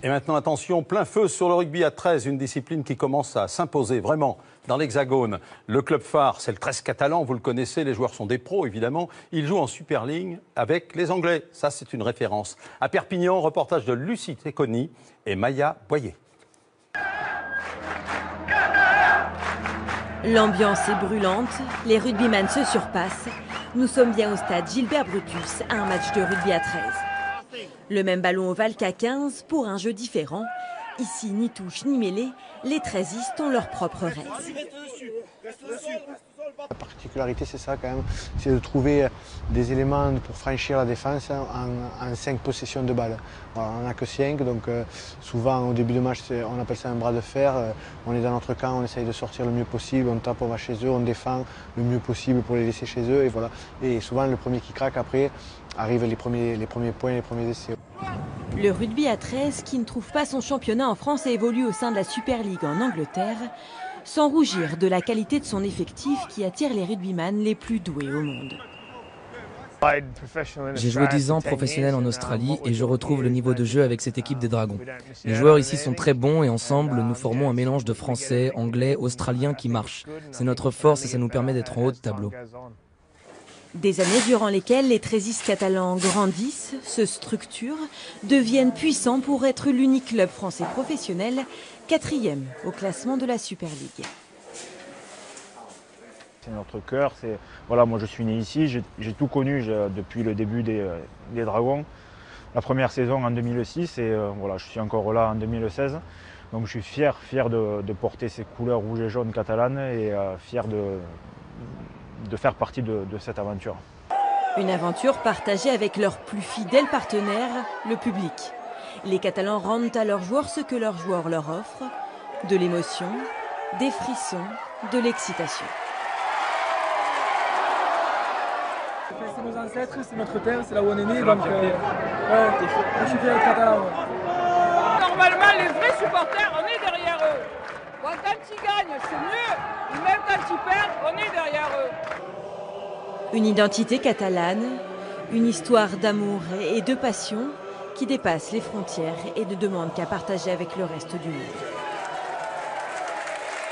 Et maintenant, attention, plein feu sur le rugby à 13, une discipline qui commence à s'imposer vraiment dans l'Hexagone. Le club phare, c'est le 13 catalan, vous le connaissez, les joueurs sont des pros évidemment. Ils jouent en Super League avec les Anglais, ça c'est une référence. À Perpignan, reportage de Lucie Téconi et Maya Boyer. L'ambiance est brûlante, les rugbyman se surpassent. Nous sommes bien au stade Gilbert Brutus à un match de rugby à 13. Le même ballon ovale qu'à 15 pour un jeu différent. Ici, ni touche ni mêlée, les 13istes ont leurs propres règles. La particularité, c'est ça quand même, c'est de trouver des éléments pour franchir la défense en 5 possessions de balles. Voilà, on n'a que 5, donc souvent au début de match, on appelle ça un bras de fer. On est dans notre camp, on essaye de sortir le mieux possible, on tape, on va chez eux, on défend le mieux possible pour les laisser chez eux. Et, voilà. Et souvent, le premier qui craque après, arrivent les premiers points, les premiers essais. Le rugby à 13, qui ne trouve pas son championnat en France et évolue au sein de la Super League en Angleterre, sans rougir de la qualité de son effectif qui attire les rugbyman les plus doués au monde. J'ai joué 10 ans professionnel en Australie et je retrouve le niveau de jeu avec cette équipe des Dragons. Les joueurs ici sont très bons et ensemble, nous formons un mélange de français, anglais, australien qui marche. C'est notre force et ça nous permet d'être en haut de tableau. Des années durant lesquelles les 13istes catalans grandissent, se structurent, deviennent puissants pour être l'unique club français professionnel, 4e au classement de la Super League. C'est notre cœur. Voilà, moi je suis né ici, j'ai tout connu depuis le début des Dragons. La première saison en 2006 et voilà, je suis encore là en 2016. Donc je suis fier de porter ces couleurs rouges et jaunes catalanes et fier de faire partie de cette aventure. Une aventure partagée avec leur plus fidèle partenaire, le public. Les Catalans rendent à leurs joueurs ce que leurs joueurs leur offrent, de l'émotion, des frissons, de l'excitation. C'est nos ancêtres, c'est notre terre, c'est là où on est né, donc je suis fier d'être catalan. Normalement, les vrais supporters, on est derrière eux. Bon, quand ils gagnent, c'est mieux, mais même quand ils perdent, on est derrière eux. Une identité catalane, une histoire d'amour et de passion qui dépasse les frontières et ne demande qu'à partager avec le reste du monde.